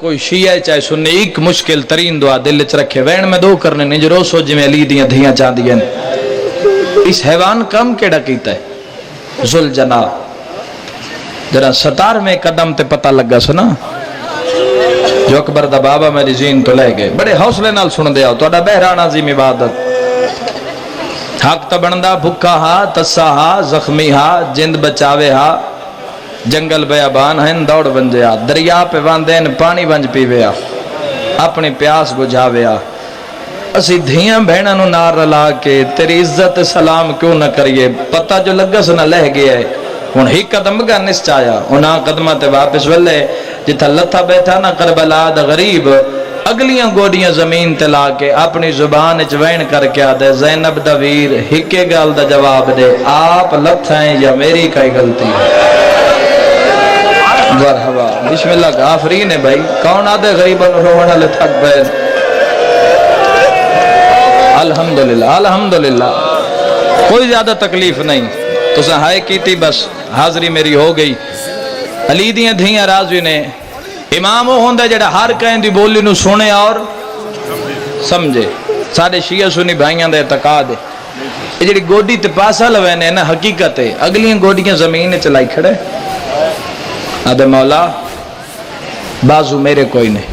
کوئی شیعہ چاہے سنی ایک مشکل ترین دعا دل چ رکھے وین میں دو کرنے نہیں جو روسو جی میں علی دیاں دھیاں چاندیاں اس حیوان کم کیڑا کیتا ہے ذل جناح جرا 17ویں قدم تے پتہ لگا سنا جو اکبر دا بابا میری زین تو لے گئے بڑے حوصلے نال سن دیا توڑا بہران عظیم عبادت حق تبندہ بھکا ہا تسا ہا زخمی ہا جند بچاوے ہا جنگل بیابان ہیں دوڑ بنجے ہا دریا پہ واندین پانی بنج پیوے ہا اپنی پیاس بجھاوے ہا اسی دھیاں بہنہ نو نار رلا کے تیری عزت سلام کیوں نہ کریے پتہ جو لگا سنا لہ گیا ہے ان ہی قدم گا نسچایا انہاں قدمہ تے واپس ولے جتھا لتھا بیٹھا نہ کربلا دا غریب اگلیاں گوڑیاں زمین تلا کے اپنی زبان چوین کر کے آدھے زینب دا ویر ہکے گال دا جواب دے آپ لتھائیں یا میری کئی غلطی ہے مرحبا بسم اللہ غافرین ہے بھائی کون آدھے غریباں روحنا لے تھک بیت الحمدللہ الحمدللہ کوئی زیادہ تکلیف نہیں تو سہائے کی تھی بس حاضری میری ہو گئی علی دیاں دھیاں رازوی نے امام وہ ہوندہ جڑا ہر کہیں دی بولی نو سنے اور سمجھے سارے شیعہ سنی بھائیاں دے اعتقاد ہے یہ جڑی گوڑی تے پاسا لوینے نا حقیقت ہے اگلیاں گوڑیاں زمین چلائی کھڑے آدھے مولا بازو میرے کوئی نہیں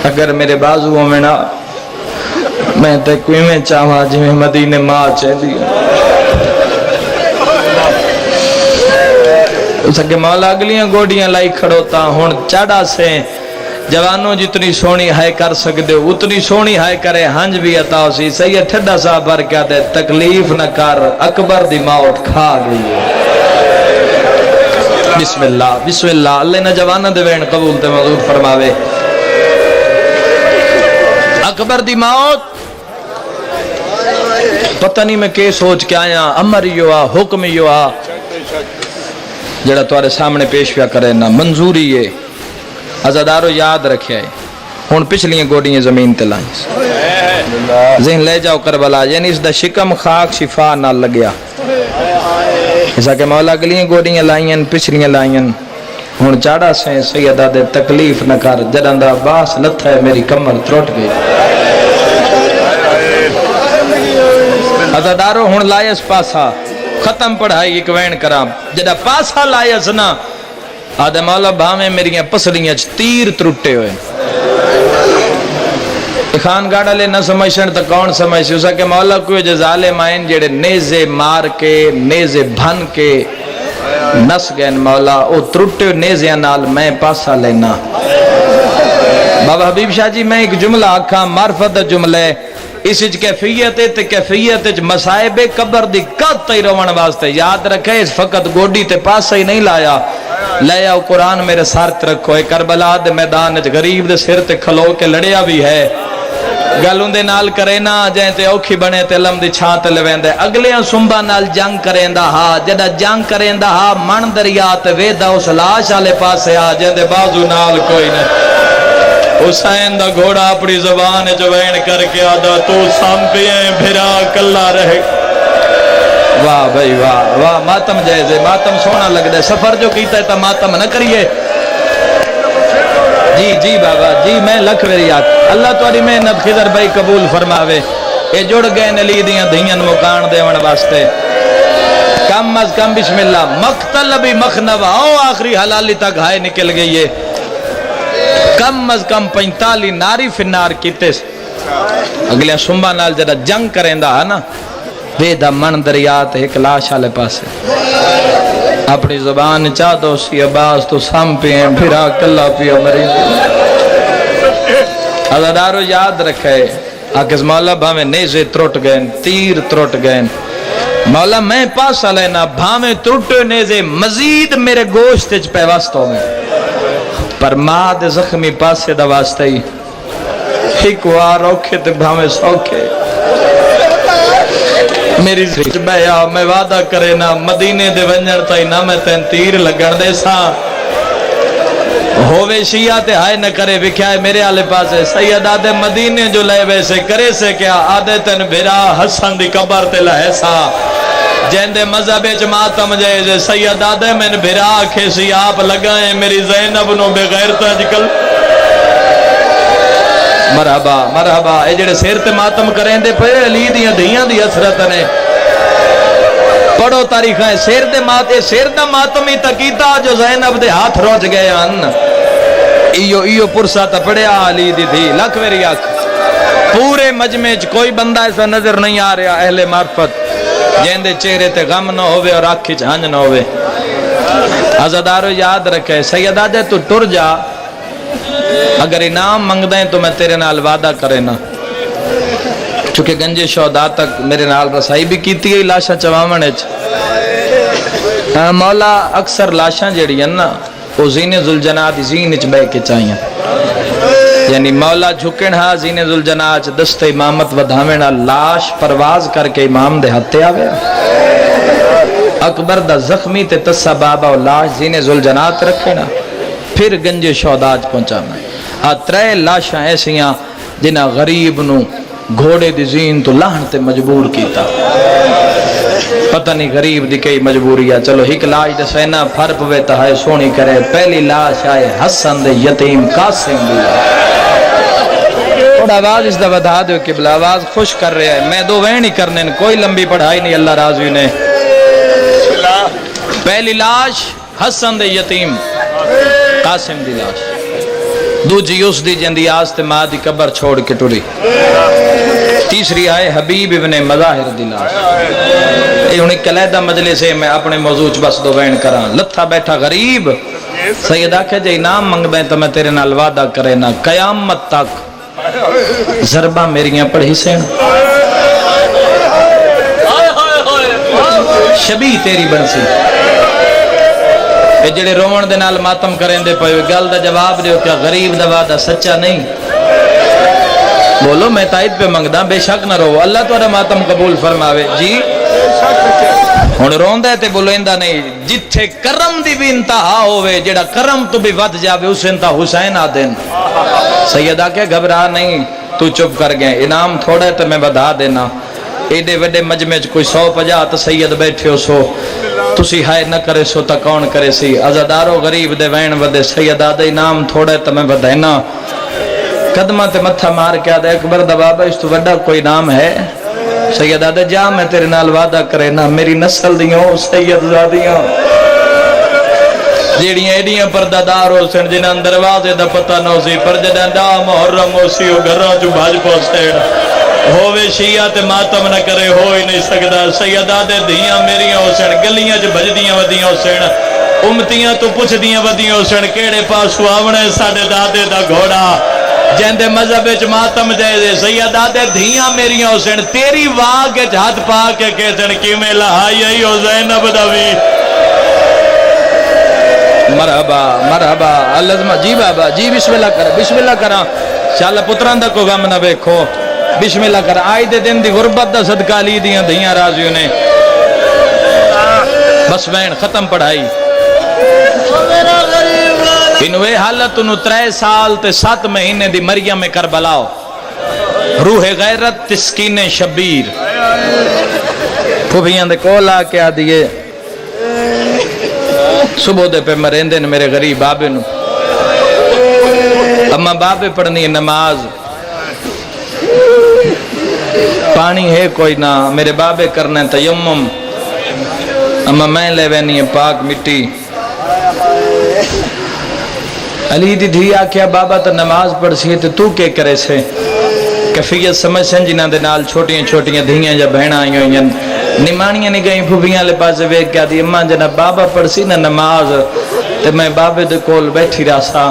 اگر میرے بازو میں نا میں تے کوئی میں چاہاں جی میں مدینے ماں چاہ دیا اس کے مولا اگلیاں گوڑیاں لائی کھڑوتا ہون چاڑا سے جوانوں جتنی سونی ہائے کر سکتے اتنی سونی ہائے کرے ہنج بھی عطا سی سید ٹھڈا صاحب بھر کیا دے تکلیف نہ کر اکبر دی موت کھا گئی ہے بسم اللہ اللہ نہ جوانہ دے وین قبول تے مضور فرماوے اکبر دی موت پتہ نہیں میں کہ سوچ کے آیا امر یو آ حکم یو آ جڑا تمہارے سامنے پیش پیا کرے نا منظوری ہے عزادارو یاد رکھے ہون پچھلیاں گوڑیاں زمین تلائیں ذہن لے جاؤ کربلا یعنی اس دا شکم خاک شفا نہ لگیا ایسا کہ مولا اگلیاں گوڑیاں لائیں پچھلیاں لائیں ہون چاڑا سے سیدہ دے تکلیف نہ کر جڑاں دا باس لتھا ہے میری کمر تروٹ گئی عزادارو ہون لائس پاسا ختم پڑھائی ایک وین کرام جدہ پاسا لائس نا آدھے مولا بھامیں میریاں پسلیاں تیر ترٹے ہوئے خان گاڑا لے نہ سمجھن تو کون سمجھ اسا کہ مولا کوئی جو ظالم آئین جڑے نیزے مار کے نیزے بھن کے نس گئے مولا او ترٹے نیزیاں نال میں پاسا لینا بابا حبیب شاہ جی میں ایک جملہ آکھاں معرفت جملے اس کیفیت تے کیفیت مسائب قبر دی قط ہی روان واسطے یاد رکھے اس فقط گوڑی تے پاسا ہی نہیں لایا لے آؤ قرآن میرے سارت رکھو اے کربلا دے میدان غریب دے سر تے کھلو کے لڑیا بھی ہے گلوں دے نال کرے نا جائیں تے اوکھی بنے تے لم دی چھانت لوین دے اگلیاں سنبا نال جنگ کریں دا ہا جدہ جنگ کریں دا ہا من دریا تے ویدہ اس لاش آلے پاسے آ جائیں دے بازو نال کوئی نہیں حسین دا گھوڑا اپنی زبان جوین کر کے آدھا تو سامپییں بھرا کلا رہے واہ بھائی واہ واہ ماتم جائزے ماتم سونا لگ دے سفر جو کیتا ہے تا ماتم نہ کریے جی جی بابا جی میں لکھ میری یاد اللہ توڑی محنت خضر بھائی قبول فرماوے اے جڑ گئے نلی دیاں دھیاں مکان دیون واسطے کم از کم بسم اللہ مقتل بھی مخنوہ او آخری حلالی تک ہائے نکل گئی ہے کم از کم 45 ناری فنار کیتے اگلے سنبا نال جدہ جنگ کریں دا نا ویدہ من دریات ایک لاش آلے پاسے اپنی زبان چاہ دو سی عباس تو سام پہیں پھرا کلا پیا مریض عزادارو یاد رکھے آکس مولا بھامیں نیزے تروٹ گئے تیر تروٹ گئے مولا میں پاسا لینا بھامیں تروٹے نیزے مزید میرے گوشت پہ واسطوں میں پر ماں دے زخمی پاسے دا واسطہ ہی ایک وار اوکھے تے بھامیں سوکھے میری زخم بیا میں وعدہ کرے نا مدینے دے ونجر تائی نا میں تین تیر لگن دے سا ہووے شیعہ تے ہائے نہ کرے بکھائے میرے آلے پاسے سید آدھے مدینے جو لے ویسے کرے سے کیا آدھے تین بھرا حسن دی قبر تے لہے سا جیندے مذہب وچ ماتم جائے سید آدھے میں بھرا آکھے سی آپ لگائیں میری زینب نو بغیر تجکل مرحبا مرحبا اے جڑے سیر تے ماتم کریں دے پہ علی دیاں دھیاں دی حسرت نے پڑھو تاریخیں سیر دا ماتم ہی تکیتا جو زینب دے ہاتھ روج گئے ان ایو پرسا تا پڑھیا علی دی تھی لکھ میری آنکھ پورے مجمع کوئی بندہ ایسا نظر نہیں آ رہا اہل معرفت جیندے چہرے تے غم نہ ہوئے اور آنکھی جھانج نہ ہوئے عزادارو یاد رکھے سید آدھے تو ٹر جا اگر انعام منگ دیں تو میں تیرے نال وعدہ کرے نا چونکہ گنج شہداء تک میرے نال رسائی بھی کیتی گئی لاشاں چوامنے مولا اکثر لاشاں جڑی ہیں نا وہ زین ذوالجناح دی زین اچ بے کے چاہیے یعنی مولا جھکن ہا زین ذوالجناح اچ دست امامت ودھاوینا لاش پرواز کر کے امام دے ہتھے آوے اکبر دا زخمی تے تسا بابا و لاش زین ذوالجناح تے رکھے نا پھر گنج شہداء پہنچانا ترے لاشاں ایسیاں جنہ غریب نو گھوڑے دی زین تو لاہن تے مجبور کیتا پتہ نہیں غریب دی کئی مجبوری ہے چلو ہک لاش دے سینا پھر پوے تہائے سونی کرے پہلی لاش آئے حسن دے یتیم قاسم دی تھوڑا آواز اس دا ودھا دو قبلہ آواز خوش کر رہے ہیں میں دو وین ہی کرنے کوئی لمبی پڑھائی نہیں اللہ راضی نے پہلی لاش حسن دے یتیم قاسم دی لاش دوجی اس دی جندی آستے ماں دی قبر چھوڑ کے ٹوری تیسری آئے حبیب ابن مظاہر دی لاش یہ انہیں کلیدہ مجلس ہے میں اپنے موضوع بس دو وین کران لتھا بیٹھا غریب سید آکھے جے انعام منگ دیں تو میں تیرے نال وعدہ کرے نا قیامت تک ضربہ میریاں پڑھی سین شبیہ تیری بنسی اے جڑے رومن دے نال ماتم کریں دے پئے گل دا جواب دیو کیا غریب دا وعدہ سچا نہیں بولو میں تائید پہ منگدا بے شک نہ رو اللہ تہاڈا ماتم قبول فرماوے جی ہن روندا تے بولیندا نہیں جتھے کرم دی بھی انتہا ہوے جڑا کرم تو بھی ود جاوے اس انتہا حسین آ دین سیدہ کہ گھبرا نہیں تو چپ کر گئے انعام تھوڑا ہے تو میں بدا دینا ایڈے وڈے مجمع کوئی 150 تو سید بیٹھے ہو سو تسی ہائے نہ کرے سو تا کون کرے سی عزادارو غریب دے وین ودے سیدہ دے انعام تھوڑا ہے تو میں بدینا قدمہ تے متھا مار کے آدھے اکبر دا بابا اس تو وڈا کوئی نام ہے سید آدھے جا میں تیرے نال وعدہ کرے نا میری نسل دیوں سید زادیاں جیڑیاں ایڈیاں پردادار ہو سن جنہاں دروازے دا پتہ نہ سی پر جداں دا محرم ہو سی وہ گھراں چوں بھاج پہنچن ہووے شیعہ تے ماتم نہ کرے ہو ہی نہیں سکدا سیدہ دے دھیاں میریاں ہو سن گلیاں چ بجدیاں ودیاں ہو سن امتیاں تو پوچھدیاں ودیاں ہو سن کیڑے پاسوں آونے ساڈے دادے دا گھوڑا جیندے مذہب وچ ماتم جائے سیدہ دے دھیاں میریاں ہو سن تیری واگ وچ ہاتھ پا کے کہن کیویں لہائی ای ہو زینب دا وی مرحبا مرحبا اللہ جی بابا جی بسم اللہ کرا چل پتراں دا کوئی غم نہ ویکھو بسم اللہ کرا آج دے دن دی غربت دا صدقہ علی دیاں دھیاں راضیوں نے بس وین ختم پڑھائی انوے حالت انہوں 3 سال تے 7 مہینے دی مریم کربلاؤ روح غیرت تسکین شبیر پھوبیاں دے کولا کیا دیئے صبح دے پہ مرندے نے میرے غریب بابے نو اما بابے پڑھنی ہے نماز پانی ہے کوئی نہ میرے بابے کرنا ہے تیمم اما میں لے وینی ہے پاک مٹی علی دی دھی آکھیا بابا تو نماز پڑھ سی ہے تو کے کرے سے کفیت سمجھ سن جنہ دے نال چھوٹیاں چھوٹیاں دھیاں جا بہنا آئیں ہوئیں نمانیاں نہیں گئیں پھوبیاں لے پاس ویک کیا دی اماں جنہ بابا پڑھ سی نا نماز تے میں بابے دے کول بیٹھی رہا سا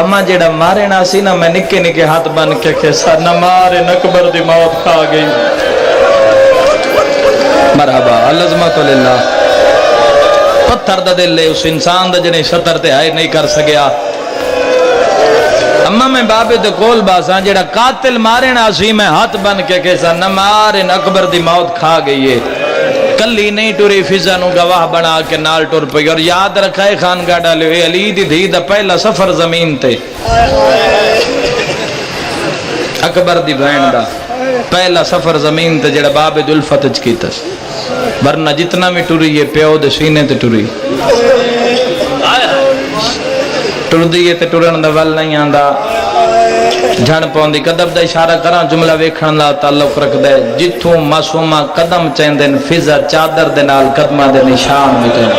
اماں جڑا مارے نا سی نا میں نکے نکے ہاتھ بن کے کھیسا نہ مارے نکبر دی موت کھا گئی مرحبا العظمت للہ پتھر دا دل لے اس انسان دا جنہیں شطر تے آئے نہیں کر سکیا اما میں بابے دے کول باساں جڑا قاتل مارے نا سی میں ہاتھ بن کے کیسا نہ مارے اکبر دی موت کھا گئی ہے کلی نہیں ٹوری فضا نو گواہ بنا کے نال ٹر پئی اور یاد رکھائے خانگاہ ڈالے ہوئے علی دی دھی دا پہلا سفر زمین تے اکبر دی بہن دا پہلا سفر زمین تے جڑا باب الفت وچ کیتا ورنہ جتنا بھی ٹری ہے پیو دے سینے تے ٹری ٹر دیئے تے ٹرن دا ول نہیں آندا جھڑ پوندی قدم دا اشارہ کراں جملہ ویکھن دا تعلق رکھدا ہے جتھوں معصومہ قدم چیندن فضا چادر دے نال قدماں دے نشان مٹن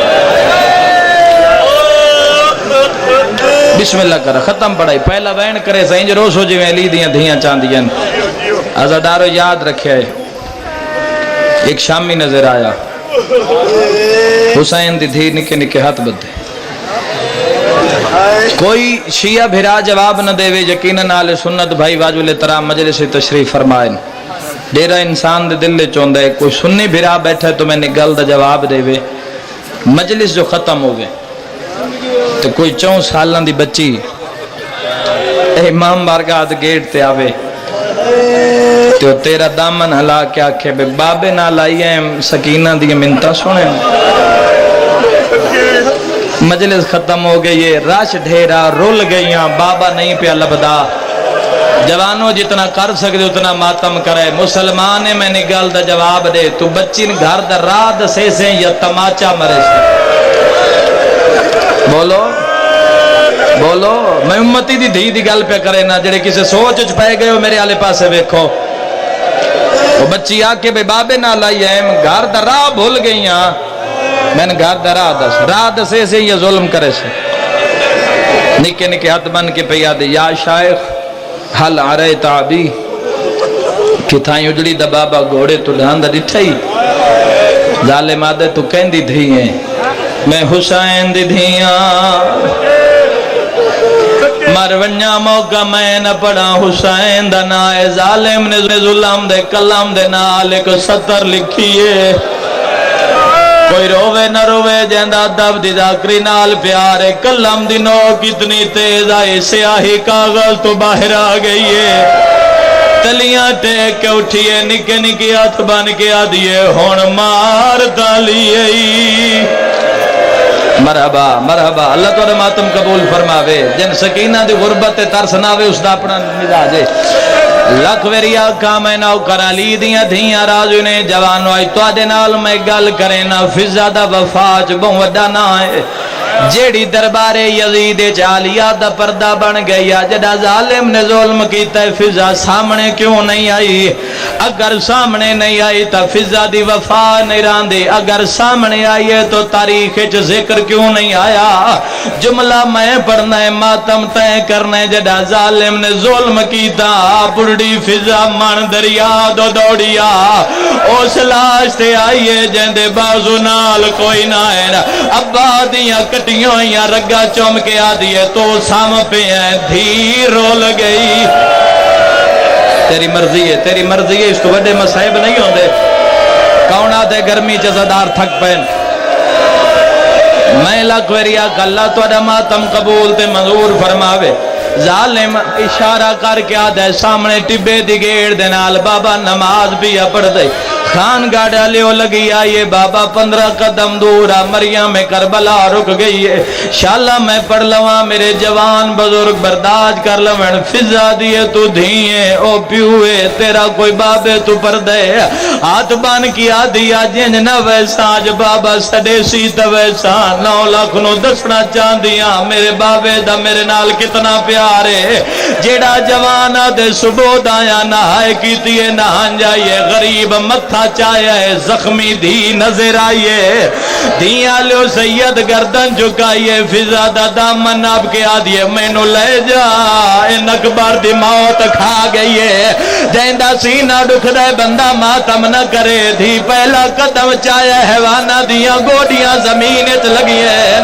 بسم اللہ کرا ختم پڑھائی پہلا وین کرے سائیں جو روز ہو جویں علی دیاں دھیاں چاندیاں عزادارو یاد رکھے ایک شامی نظر آیا حسین دی دھی نکے نکے ہاتھ بدھے کوئی شیعہ بھرا جواب نہ دے وے یقیناً آل سنت بھائی واجب الاحترام مجلس تشریف فرمائیں ڈیرا انسان دے دل لے چوندہ ہے کوئی سنی بھرا بیٹھا ہے تو میں نے گل دا جواب دے وے مجلس جو ختم ہو گئے تو کوئی 4 سالان دی بچی امام بارگاہ دے گیٹ تے آوے تو تیرا دامن ہلا کے آکھے بے بابے نہ لائی ہیں سکینہ دی منتہ سنے مجلس ختم ہو گئی ہے راش ڈھیرا رول گئیاں بابا نہیں پہ لبدا جوانوں جتنا کر سکتے اتنا ماتم کرے مسلمان میں نے گل دا جواب دے تو بچی گھر دا رات سے یا تماچا مرے سے بولو بولو میں امتی دی دھی دی گل پہ کرے نا جڑے کسے سوچ چ پے گئے ہو میرے آلے پاسے ویکھو وہ بچی آ کے بے بابے نہ لائی ہے گھر دا راہ بھول گئیاں میں نے گھر دا راہ دسے سے یہ ظلم کرے سے نکے نکے ہاتھ بن کے پہ یاد یا شائخ حل آرے تعبی کتھائیں اجڑی دا بابا گھوڑے تو ڈھاندہ ڈٹھائی ظالم آدھے تو کہندی دھیئیں میں حسین دی دھیاں مرونیا موقع میں نہ پڑھا حسین دا نائے ظالم نے ظلم دے کلام دے نال ایک سطر لکھیے کوئی روے نہ روے جیندہ دب دی ذاکری نال پیارے کلام دی نو کتنی تیز آئی سیاہی کاغذ تو باہر آ گئی ہے تلیاں ٹیک کے اٹھئے نکے نکی ہاتھ بن کے آدھئے ہون مار دالیے مرحبا مرحبا اللہ تو ماتم قبول فرماوے جن سکینہ دی غربت ترس ناوے اس دا اپنا مزاجے لکھ ویری آقا میں نو کرالی دیاں دھیاں رازو نے جوانو آئی تو آدھے نال میں گل کرے نا فضا دا وفاج بہن وڈا نہ ہے جیڑی دربار یزید چالیا دا پردہ بن گیا جڑا ظالم نے ظلم کیتا ہے فضا سامنے کیوں نہیں آئی اگر سامنے نہیں آئی تا فضا دی وفا نہیں راندے اگر سامنے آئی ہے تو تاریخ ذکر کیوں نہیں آیا جملہ میں پڑھنا ہے ماتم تے کرنا ہے جڑا ظالم نے ظلم کیتا بڑی فضا من دریا دو دوڑیا اس لاش تے آئیے جندے بازو نال کوئی نہ ہے ابا دیاں کٹیوں یا رگا چوم کے آدھیے تو سام پہ ہیں دھی رول گئی تیری مرضی ہے اس کو بڑے مسائب نہیں ہوندے کون آدھے گرمی جزادار تھک پہن میں لکھویریا کہ اللہ تو اڈا ماتم قبول تے منظور فرماوے ظالم اشارہ کر کے آدھے سامنے ٹبے دی گیڑ دے نال بابا نماز بھی پڑھ دے خان گاڑا لیو لگی آئیے بابا 15 قدم دورا مریم کربلا رک گئی ہے شاءاللہ میں پڑھ لواں میرے جوان بزرگ برداشت کر لویں فضا دیے تو دھیئے او پیوے تیرا کوئی بابے تو پر دے ہاتھ بان کیا دیا جن نہ ویسا آج بابا سڑے سیتا ویسا 9 لاکھ نو دسنا چاندیاں میرے بابے دا میرے نال کتنا پیارے جیڑا جوانا دے صبح دایا نہائے کیتیے نہان جائیے غریب متھا چاہیا ہے زخمی دھی نظر آئیے دھیاں لو سید گردن جھکائیے فضا دا دامن آپ کے آدھیے میں نو لے جا ان اکبر دی موت کھا گئی ہے جیندہ سینہ دکھ دے بندہ ماتم نہ کرے دھی پہلا قدم چاہیا حیوانہ دیاں گوڑیاں زمینت لگی ہے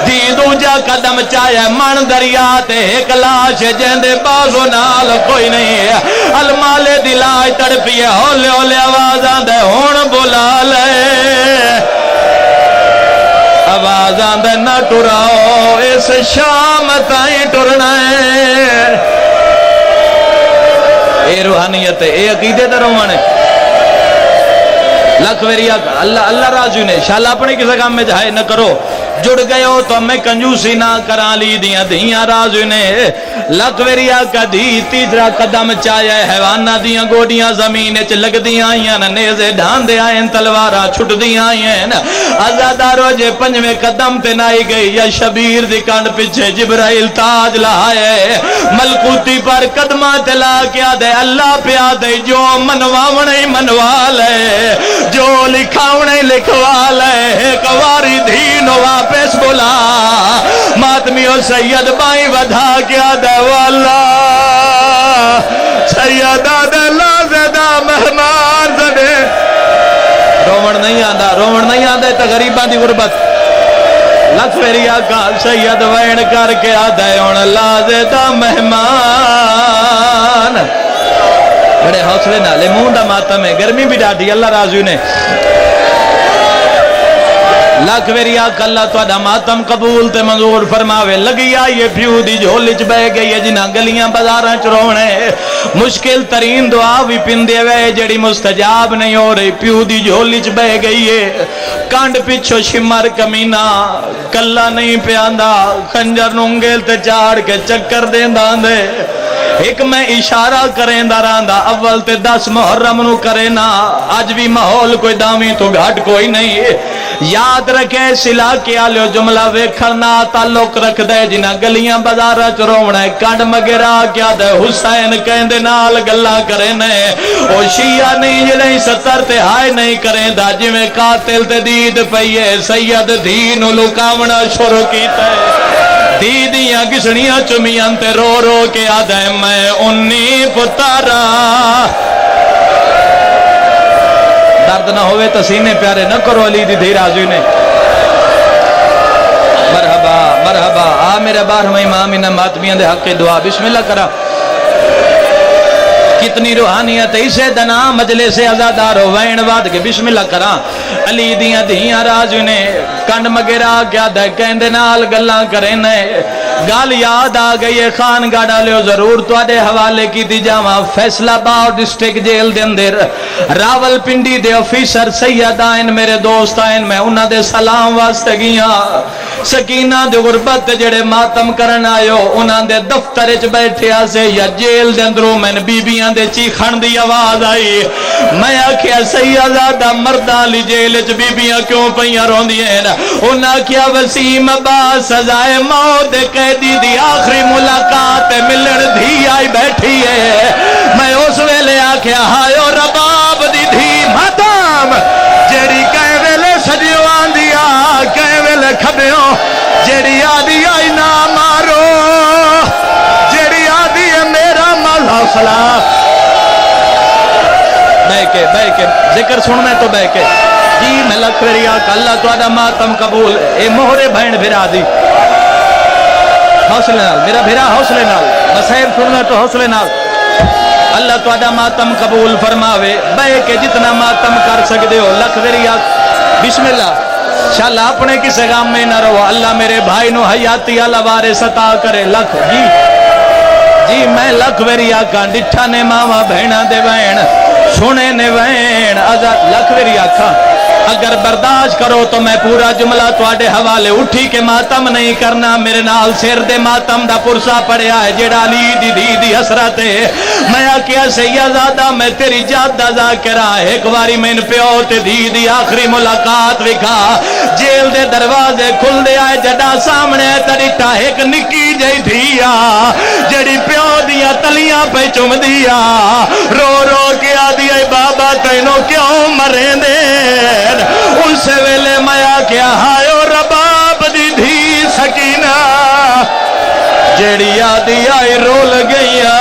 دھی دوجا قدم چاہیا من دریات ایک لاش جیندے بازو نال کوئی نہیں ہے المال دلائی تڑپی ہے ہولے ہولے آوازاں دے ہون بلا لے آوازاں دے نہ ٹراؤ اس شام تائیں ٹرنا ہے اے روحانیت ہے اے عقیدے در روحانے لکھ ویریا اللہ راضی نے شاءاللہ اپنے کسی کام میں جہائے نہ کرو جڑ گئے ہو تو میں کنجوسی نہ کرا لی دیاں دھیاں راز نے لکھ ویریا کدی تیسرا قدم چایا حیوانہ دیاں گوڑیاں زمین چ لگ دیاں آئیاں نیزے ڈھان دے آئیں تلوارہ چھٹ دیاں آئیں آزادارو جے پنجویں قدم تے نائی گئی یا شبیر دی کانڈ پچھے جبرائیل تاج لائے ملکوتی پر قدمہ تلا کیا دے اللہ پیا دے جو منواونے منوالے جو لکھاونے لکھوالے کواری دھینو واپس بولا ماتمیو سید بائی ودھا کیا دے والا سیدہ دے لازدہ مہمان زدے رومن نہیں آندہ تا غریبان دی غربت لکھ میری آقا سید وین کر کے آدھے ان لازدہ مہمان بڑے حوصلے نالے مونڈا ماتم ہے گرمی بھی ڈاٹی اللہ راضی نے لکھ میری آقا اللہ تو آدھا ماتم قبول تے منظور فرماوے لگی آئیے پیو دی جھولی چ بہ گئی ہے جنہاں گلیاں بازاراں چ رونے مشکل ترین دعا بھی پندے وے جڑی مستجاب نہیں ہو رہی پیو دی جھولی چ بہ گئی ہے کانڈ پچھو شمر کمینہ کلا نہیں پیاندا خنجر نونگل تے چاڑ کے چکر دینداں دے ایک میں اشارہ کریں داراندہ اول تے 10 محرم نو کرے نا آج بھی ماحول کوئی دامی تو گھٹ کوئی نہیں یاد رکھے سلا کیا لیو جملہ ویکھنا تعلق رکھ دے جنہ گلیاں بازارہ چروڑا ہے کانڈ مگرہ کیا دے حسین کہندے نال گلہ کریں نے او شیعہ نہیں جلیں 70 تے ہائے نہیں کریں دا جی میں قاتل تے دید پئیے سید دین لکاونا شروع کیتا ہے دیدیاں گسڑیاں چمیاں تے رو رو کے آدھے میں انی پتارا درد نہ ہوئے تو سینے پیارے نہ کرو علی دی دھیر آزوی نے مرحبا مرحبا آ میرے بارہویں امام انہ ماتمیاں دے حق کے دعا بسم اللہ کرا کتنی روحانیت اسے دنا مجلس ازادارو وین واد کے بسم اللہ کرا علی دیاں دھیاں راجو نے کنڈ مگرہ کیا دے کہندے نال گلاں کریں گال یاد آ گئی ہے خان گاڑا لیو ضرور تو آدھے حوالے کی دی جاواں فیصلہ باؤ ڈسٹرک جیل دے اندر راول پنڈی دے آفیسر سید آئین میرے دوست آئین میں انہاں دے سلام واسطے گیاں سکینہ دے غربت جڑے ماتم کرن آئیو انہاں دے دفتر اچ بیٹھے آسے یا جیل دے اندروں میں بیبیاں دے چیخن دی آواز آئی میں آکھیا سیدہ مردان لی جیل اچ بیبیاں کیوں پہیاں رون دیئے انہاں کیا وسیم باس سزائے موت قیدی دی آخری ملاقات ملن دھی آئی بیٹھی ہے میں اس ویلے آکھیا ہائیو رباب دی دھی ماتم جیڑی کہے ویلے سجیوان دیا کہے ویلے کھبیوں جیڑی آدھی آئی نہ مارو جیڑی آدھی ہے میرا مولا سلام بے کے ذکر سننے تو بے کے جی میں لکھ ویری آقا اللہ تو آدھا ماتم قبول اے مہرے بہن بھرا دی حوصلے نال میرا بھرا حوصلے نال مسائل سننا تو حوصلے نال اللہ تو آدھا ماتم قبول فرماوے بے کے جتنا ماتم کر سکتے ہو لکھ ویری آقا بسم اللہ شاءاللہ اپنے کسے غام میں نہ رہو اللہ میرے بھائی نو حیاتی اللہ وارث عطا کرے لکھ جی میں لکھ ویری آقا ڈٹھا نے ماما بہنا دے بہن سنے نے وین آزاد لکھ ویری آقا اگر برداشت کرو تو میں پورا جملہ تواڈے حوالے اٹھی کے ماتم نہیں کرنا میرے نال سر دے ماتم دا پرسا پڑیا ہے جیڑا علی دی حسرت ہے میں آکیا سیدزادہ میں تیری جادہ ذاکرہ ایک واری میں پیو تے دی آخری ملاقات وکھا جیل دے دروازے کھل دے آئے جڑا سامنے تڑیٹا ایک نکی جائی دھیا جڑی پیو دیا تلیاں پہ چم دیا رو رو کے آدھی اے بابا تینوں کیوں مرین دے ان سے ویلے میا کیا ہائیو رباب دی دھی سکینہ جیڑی آدھی آئی رول گئیا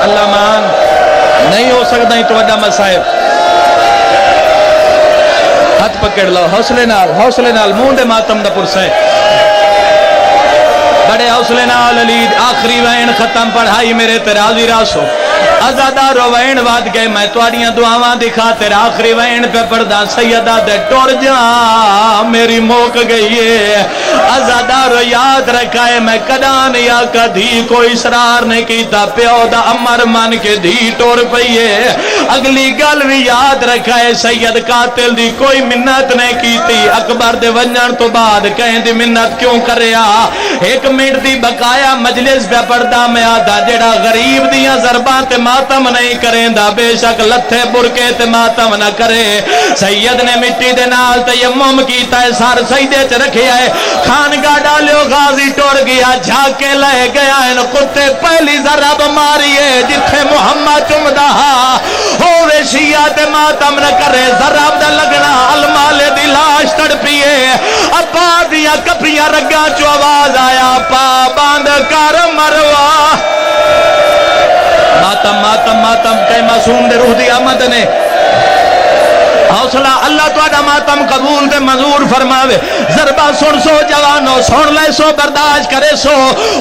اللہ مان نہیں ہو سکتا ہی تو وڈا مسائب ہاتھ پکڑ لو حوصلے نال مون دے ماتم دا پرسے بڑے حوصلے نال علی آخری وین ختم پڑھائی میرے ترازی راسو ازادارو وین واد گئے میں توڑیاں دعاواں دکھا تیرا آخری وین پہ پردہ سیدہ دے ٹوڑ جا میری موک گئی ہے عزادارو یاد رکھا ہے میں کدان یا کدھی کوئی اسرار نے کیتا پیو دا امر من کے دھی ٹور پئیے اگلی گل بھی یاد رکھا ہے سید قاتل دی کوئی منت نے کیتی اکبر دے ونجن تو بعد کہیں دی منت کیوں کریا ایک منٹ دی بقایا مجلس پہ پڑھدا میں آدھا جڑا غریب دیاں ضرباں تے ماتم نہیں کریں دا بے شک لتھے برکے تے ماتم نہ کرے سید نے مٹی دے نال تیمم کیتا ہے سر سجدے چ رکھیا ہے خانگاہ ڈالیو غازی ٹوڑ گیا جھاکے لے گیا ان کتے پہلی ضرب ماری ہے جتھے محمد چمدا ہووے شیعہ تے ماتم نہ کرے ضرب دا لگنا المال دی لاش تڑپیے ابا دیا کپیاں رگاں چو آواز آیا پا باندھ کر مروا ماتم ماتم ماتم کہ معصوم دے روح دی آمد نے حوصلہ اللہ تو ماتم قبول دے منظور فرماوے ضربہ سن سو جوانو سن لے سو برداشت کرے سو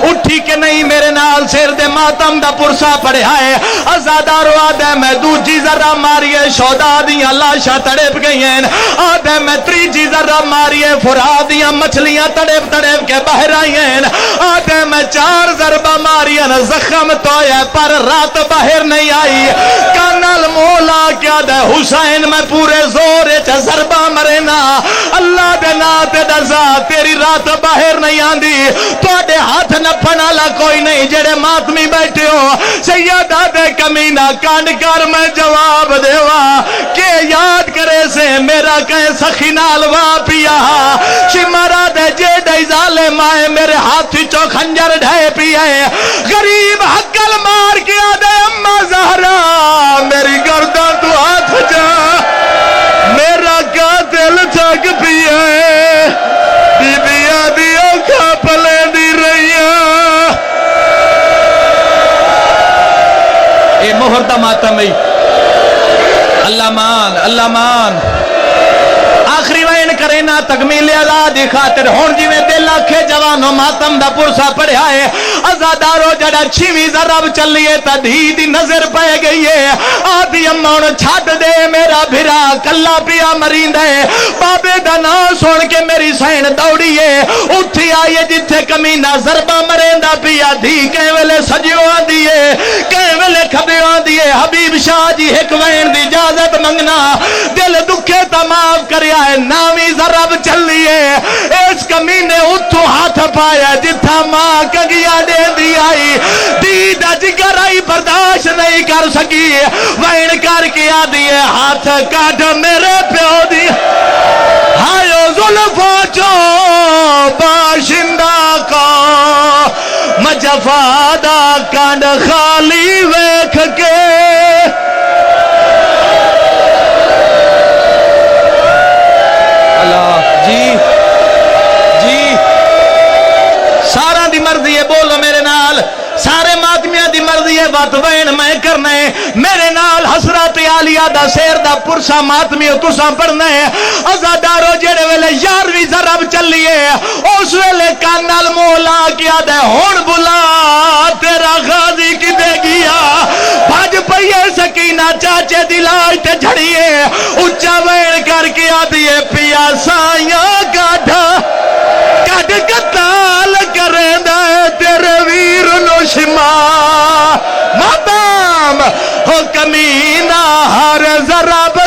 اٹھی کہ نہیں میرے نال سیر دے ماتم دا پرسا پڑھا ہے ازادارو آدھے میں دوجی ذرہ ماری ہے شودا دیاں لاشا تڑپ گئی ہیں آدھے میں تریجی ذرہ ماری ہے فرا دیاں مچھلیاں تڑپ تڑپ کے بہر آئی ہیں آدھے میں چار ضربہ ماری ہے زخم تو ہے پر رات باہر نہیں آئی کانال مولا کیا دے حسین میں پورے زور چا ضربہ مرنا اللہ دے نات دزا تیری رات باہر نہیں آندی تو اڈے ہاتھ نپنا لا کوئی نہیں جڑے ماتمی بیٹھے ہو سیدہ دے کمینہ کانڈ کر میں جواب دیوا کہ یاد کرے سے میرا کہیں سخی نالوا پیا شمارا دے جے ڈیزالے مائے میرے ہاتھ چو خنجر ڈھے پیا غریب حقل مار کیا دے اممہ زہرا میری گردن تو ہاتھ جا میرا قاتل تھک پیا ہے بی بیا دیا کھا پلے دی رہیا اے مہر دا ماتم ہے اللہ مان آخری وین کرے نا تکمیل آزادی خاطر ہون جی میں دل آکھے جوانو ماتم دا پرسا پڑھا ہے ازادارو جڑا چھویں ضرب چلیے تا دھی دی نظر پہ گئی ہے آدھی امون چھاٹ دے میرا بھرا کلا پیا مرین دے بابے دا نا سن کے میری سین دوڑی ہے اٹھی آئیے جتھے کمینہ ضربہ مرین دا پیا دھی کہیں ویلے سجیو آن دیئے کہیں ویلے کھبیو آن دیئے حبیب شاہ جی ایک وین دی اجازت منگنا دل دکھے تمام کریا ہے نامی ضرب چلیے اس کمینے اتھو ہاتھ پایا جتھا ماں کگیا دے دی آئی دیدہ جگر آئی برداشت نہیں کر سکی وین کر کیا دیئے ہاتھ کاٹ میرے پیو دی ہائیو ظلفو چو باشندہ کو مجفادہ کانڈ خالی ویکھ کے جی سارا دی مرضی ہے بولو میرے نال سارے ماتمیاں دی مرضی ہے بات وین میں کرنا ہے میرے نال حسرات عالیہ دا سیر دا پرسا ماتمی تساں پڑھنا ہے ازادارو جڑے ویلے یارویں ضرب چلیے اس ویلے کانال مولا کیا دے ہون بلا تیرا غازی کی دے گیا بھاج پئیے سکینہ چاچے دلاج تے جھڑیے اچھا وین کر کیا دیئے پیا سائیاں گاڑھا کٹ قتال کریں دے تیرے ویر نوشما مادام ہو کمینہ ہر ضرب